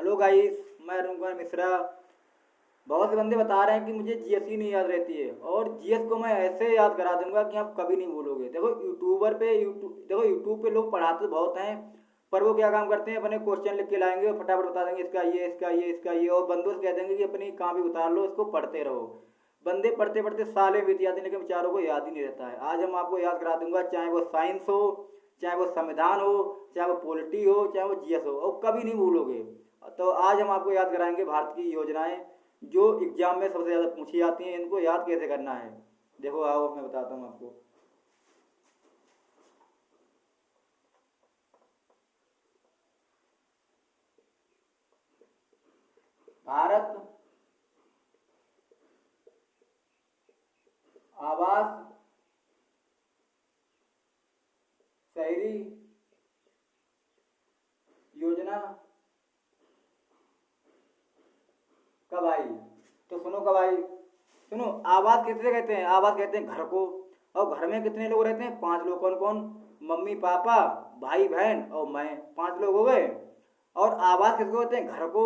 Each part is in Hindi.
हेलो गाइस, मैं अरुण कुमार मिश्रा। बहुत से बंदे बता रहे हैं कि मुझे जीएसटी नहीं याद रहती है, और जीएस को मैं ऐसे याद करा दूंगा कि आप कभी नहीं भूलोगे। देखो यूट्यूब पे लोग पढ़ाते तो बहुत हैं, पर वो क्या काम करते हैं, अपने क्वेश्चन लिख के लाएंगे और फटाफट बता देंगे इसका ये इसका ये इसका ये, और बंदों से कह देंगे कि अपनी कॉपी उतार लो, इसको पढ़ते रहो। बंदे पढ़ते पढ़ते साले बीत जाते हैं, लेकिन बेचारों को याद ही नहीं रहता है। आज हम आपको याद करा दूंगा, चाहे वो साइंस हो, चाहे वो संविधान हो, चाहे वो पॉलिटी हो, चाहे वो जीएस हो, और कभी नहीं भूलोगे। तो आज हम आपको याद कराएंगे भारत की योजनाएं जो एग्जाम में सबसे ज़्यादा पूछी जाती हैं। इनको याद कैसे करना है, देखो आओ मैं बताता हूँ आपको। भारत आवास शहरी योजना कब आई? तो सुनो कब आई, सुनो। आवास किसे कहते हैं? आवास कहते हैं घर को। और घर में कितने लोग रहते हैं? 5 लोग। कौन कौन? मम्मी पापा, भाई बहन और मैं, 5 लोग हो गए। और आवास किसको कहते हैं? घर को।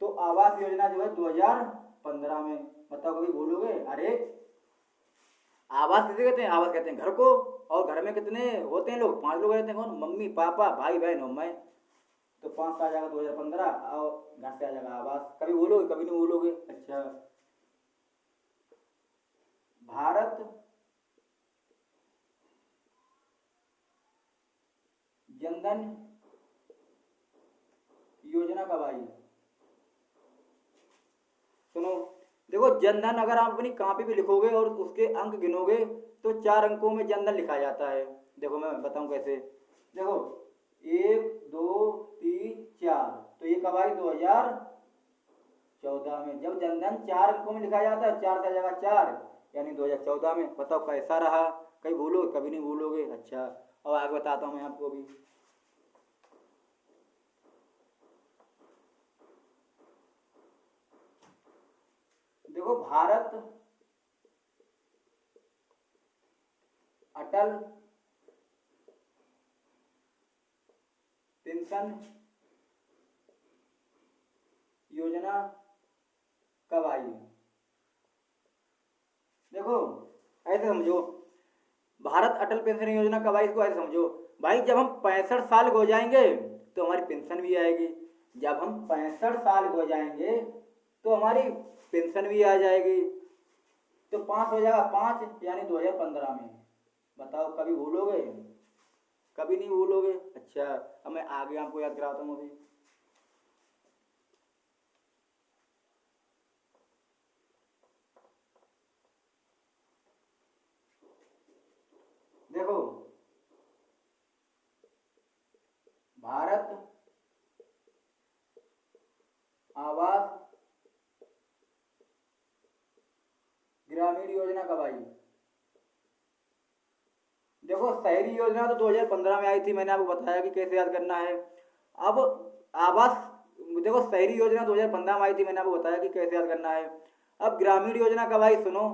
तो आवास योजना जो है 2015 में। बताओ कभी भूलोगे? अरे, आवास किसे कहते हैं? आवास कहते हैं घर को। और घर में कितने होते हैं लोग? 5 लोग रहते हैं। कौन? मम्मी पापा, भाई बहन और मैं। तो 5 से आ जाएगा 2015, और घर से आ जाएगा आवास। कभी भूलोगे? कभी नहीं भूलोगे। अच्छा, भारत जनधन योजना कब आई? सुनो, देखो जनधन अगर आप अपनी कॉपी पे लिखोगे और उसके अंक गिनोगे, तो 4 अंकों में जनधन लिखा जाता है। देखो मैं बताऊं कैसे। देखो, 1 2 3 4। तो ये कब आई? 2014 में। जब जनधन 4 अंकों में लिखा जाता है, 4 से आ जाएगा 4, यानी 2014 में। बताओ कैसा रहा? कभी भूलोगे? कभी नहीं भूलोगे। अच्छा, अब आगे बताता हूँ मैं आपको भी। देखो, भारत अटल पेंशन योजना कब आई? देखो, ऐसे समझो, भारत अटल पेंशन योजना कब आई, इसको ऐसे समझो। भाई, जब हम 65 साल के हो जाएंगे तो हमारी पेंशन भी आएगी। जब हम 65 साल के हो जाएंगे तो हमारी पेंशन भी आ जाएगी। तो 5 हो जाएगा, 5 यानी 2015 में। बताओ कभी भूलोगे? कभी नहीं भूलोगे। अच्छा, अब मैं आगे आपको याद कराता हूँ अभी। देखो, भारत आवास ग्रामीण योजना कब आई? देखो, शहरी योजना तो 2015 में आई थी, मैंने आपको बताया कि कैसे याद करना है। अब आवास, देखो शहरी योजना 2015 में आई थी, मैंने आपको बताया कि कैसे याद करना है। अब ग्रामीण योजना कब आई, सुनो।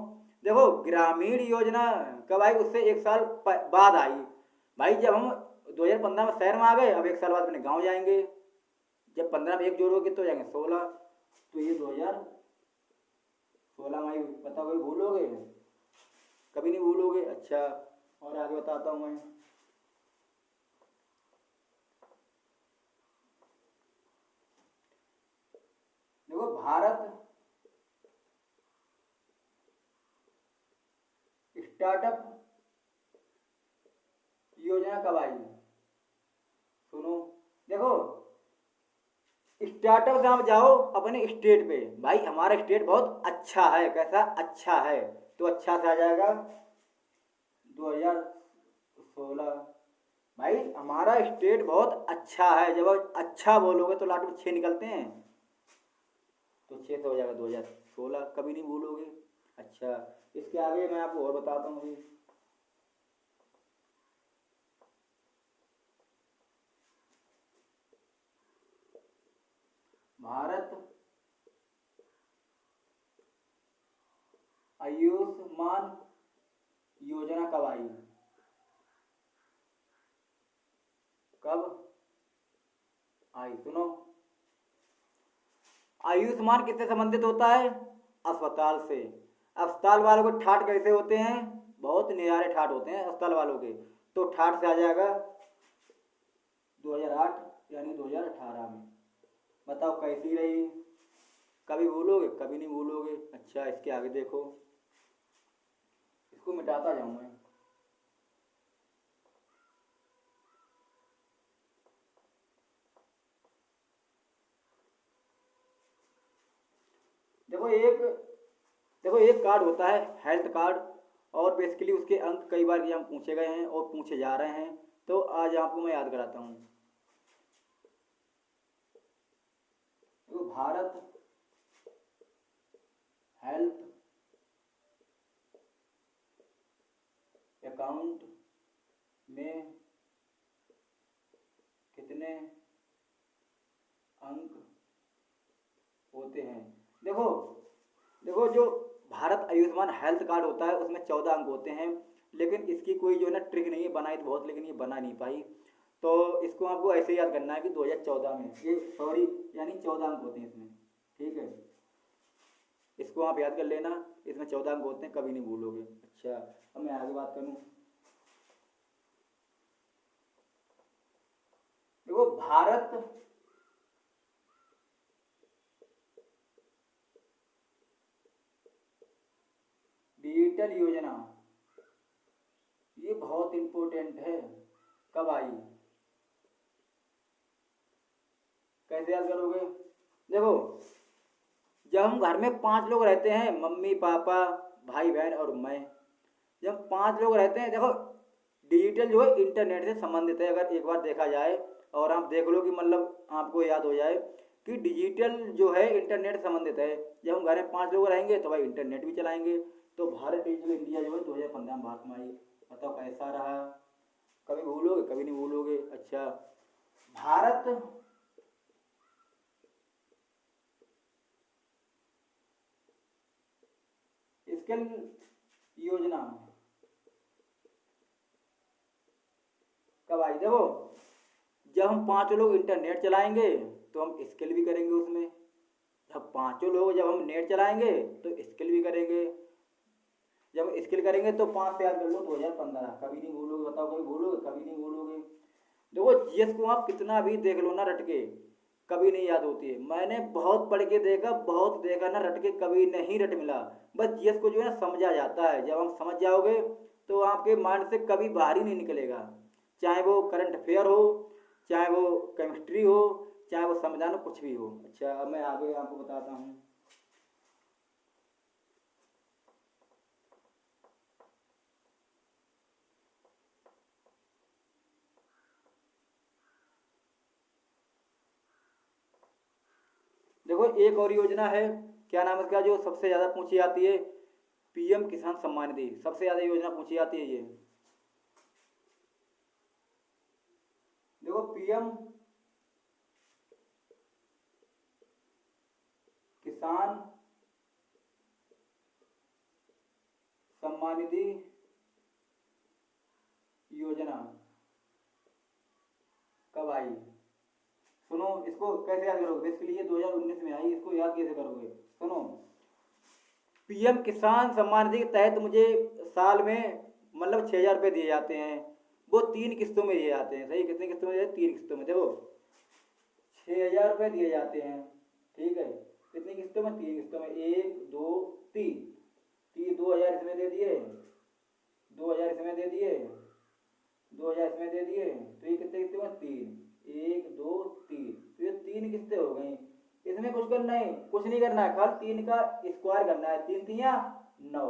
देखो, ग्रामीण योजना कब आई? उससे 1 साल बाद आई। भाई, जब हम 2015 में शहर में आ गए, अब 1 साल बाद अपने गाँव जाएंगे। जब 15 में 1 जोड़ोगे तो जाएंगे 16। तो ये 2016 में आई। बताओ कभी भूलोगे? कभी नहीं भूलोगे। अच्छा, और आगे बताता हूँ मैं। देखो, भारत स्टार्टअप योजना कब आई? सुनो, देखो, स्टार्टअप से आप जाओ अपने स्टेट पे। भाई, हमारा स्टेट बहुत अच्छा है। कैसा अच्छा है? तो अच्छा से आ जाएगा 2016। भाई, हमारा स्टेट बहुत अच्छा है। जब आप अच्छा बोलोगे तो लास्ट में 6 निकलते हैं, तो 6 से हो जाएगा 2016। कभी नहीं भूलोगे। अच्छा, इसके आगे मैं आपको और बताता हूँ अभी। भारत आयुष्मान योजना कब आई? कब आई, सुनो। आयुष्मान किससे संबंधित होता है? अस्पताल से। अस्पताल वालों के ठाट कैसे होते हैं? बहुत निराले ठाट होते हैं अस्पताल वालों के। तो ठाट से आ जाएगा 2008 यानी 2018 में। बताओ कैसी रही? कभी भूलोगे? कभी नहीं भूलोगे। अच्छा इसके आगे देखो, इसको मिटाता जाऊं मैं। देखो एक देखो एक कार्ड होता है हेल्थ कार्ड, और बेसिकली उसके अंक कई बार एग्जाम पूछे गए हैं और पूछे जा रहे हैं, तो आज आपको मैं याद कराता हूँ। देखो भारत हेल्थ अकाउंट में कितने अंक होते हैं? देखो देखो जो भारत आयुष्मान हेल्थ कार्ड होता है उसमें 14 अंक होते हैं, लेकिन इसकी कोई जो है ना ट्रिक नहीं है, बनाई तो बहुत लेकिन ये बना नहीं पाई। तो इसको आपको ऐसे याद करना है कि 2014 में ये सॉरी यानी 14 अंक होते हैं इसमें। ठीक है, इसको आप याद कर लेना, इसमें 14 अंक होते हैं, कभी नहीं भूलोगे। अच्छा अब मैं आगे बात करूँ। देखो भारत डिजिटल योजना ये बहुत इंपॉर्टेंट है, कब आई? कैसे याद करोगे? देखो जब हम घर में 5 लोग रहते हैं, मम्मी पापा भाई बहन और मैं, जब 5 लोग रहते हैं, देखो डिजिटल जो है इंटरनेट से संबंधित है। अगर एक बार देखा जाए और आप देख लो कि मतलब आपको याद हो जाए कि डिजिटल जो है इंटरनेट से संबंधित है। जब हम घर में 5 लोग रहेंगे तो भाई इंटरनेट भी चलाएंगे। तो भारत डिजिटल इंडिया जो है 2015 में भारत में आई। बताओ कैसा रहा? कभी भूलोगे? कभी नहीं भूलोगे। अच्छा भारत स्किल योजना कब आई? देखो जब हम 5 लोग इंटरनेट चलाएंगे तो हम स्किल भी करेंगे उसमें। जब 5 लोग जब हम नेट चलाएंगे तो स्किल भी करेंगे। जब स्किल करेंगे तो 5 से याद कर लो 2015, कभी नहीं भूलोगे। बताओ कभी भूलोगे? कभी नहीं भूलोगे। देखो जीएस को आप कितना भी देख लो ना रट के, कभी नहीं याद होती है। मैंने बहुत पढ़ के देखा, बहुत देखा ना, रट के कभी नहीं रट मिला। बस जीएस को जो है ना समझा जाता है, जब हम समझ जाओगे तो आपके माइंड से कभी बाहर ही नहीं निकलेगा। चाहे वो करंट अफेयर हो, चाहे वो केमिस्ट्री हो, चाहे वो संविधान हो, कुछ भी हो। अच्छा अब मैं आगे आपको बताता हूँ। देखो एक और योजना है, क्या नाम है इसका, जो सबसे ज़्यादा पूछी जाती है, पीएम किसान सम्मान निधि। सबसे ज़्यादा योजना पूछी जाती है ये। देखो पीएम किसान सम्मान निधि योजना कब आई? सुनो इसको कैसे याद करोगे, बेसिकली ये 2019 में आई, इसको याद कैसे करोगे? सुनो, पीएम किसान सम्मान निधि के तहत मुझे साल में मतलब 6,000 रुपये दिए जाते हैं। वो 3 किस्तों में दिए जाते हैं। सही, कितनी किस्तों में दिए? 3 किस्तों में। देखो 6,000 रुपये दिए जाते हैं। ठीक है, कितनी किस्तों में? 3 किस्तों में। 1 2 3 तीन 2,000 इसमें दे दिए, 2,000 इसमें दे दिए, 2,000 इसमें दे दिए, तो ये कितने किस्तें हुए? 3, 1 2 3, तो ये 3 किस्तें हो गई। इसमें कुछ करना है? कुछ नहीं करना है, कल 3 का स्क्वायर करना है, 3 3 9,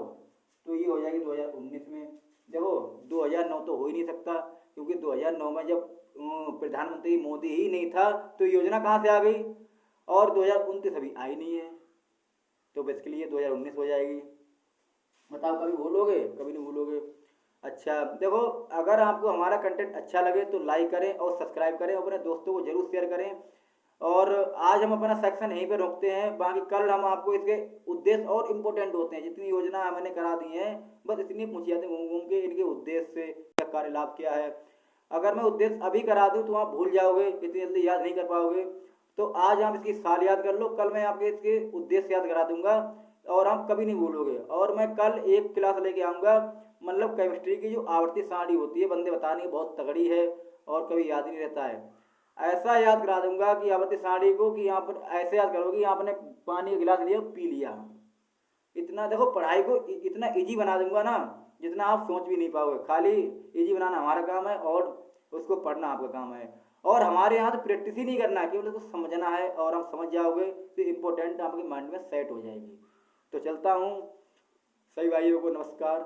तो ये हो जाएगी 2019 में। देखो 2009 तो हो ही नहीं सकता, क्योंकि 2009 में जब प्रधानमंत्री मोदी ही नहीं था तो योजना कहाँ से आ गई, और 2029 अभी आई नहीं है, तो बेसिकली ये 2019 हो जाएगी। बताओ कभी भूलोगे? कभी नहीं भूलोगे। अच्छा देखो, अगर आपको हमारा कंटेंट अच्छा लगे तो लाइक करें और सब्सक्राइब करें, अपने दोस्तों को जरूर शेयर करें। और आज हम अपना सेक्शन यहीं पे रोकते हैं, बाकी कल हम आपको इसके उद्देश्य और इम्पोर्टेंट होते हैं, जितनी योजना मैंने करा दी हैं बस इतनी पूछी जाती है घूम घूम के, इनके उद्देश्य से क्या कार्य लाभ क्या है। अगर मैं उद्देश्य अभी करा दूँ तो आप भूल जाओगे, इतनी जल्दी याद नहीं कर पाओगे। तो आज आप इसकी साल याद कर लो, कल मैं आपके इसके उद्देश्य याद करा दूंगा और आप कभी नहीं भूलोगे। और मैं कल एक क्लास लेके आऊँगा, मतलब केमिस्ट्री की जो आवर्ती सारणी होती है, बंदे बताने की बहुत तगड़ी है और कभी याद नहीं रहता है। ऐसा याद करा दूंगा कि आवर्ती सारणी को कि यहाँ पर ऐसे याद करो कि आपने पानी का गिलास लिया पी लिया। इतना देखो पढ़ाई को इतना इजी बना दूंगा ना, जितना आप सोच भी नहीं पाओगे। खाली इजी बनाना हमारा काम है और उसको पढ़ना आपका काम है। और हमारे यहाँ तो प्रैक्टिस ही नहीं करना, केवल उसको समझना है और आप समझ जाओगे तो इम्पोर्टेंट आपके माइंड में सेट हो जाएगी। तो चलता हूँ, सभी भाइयों को नमस्कार।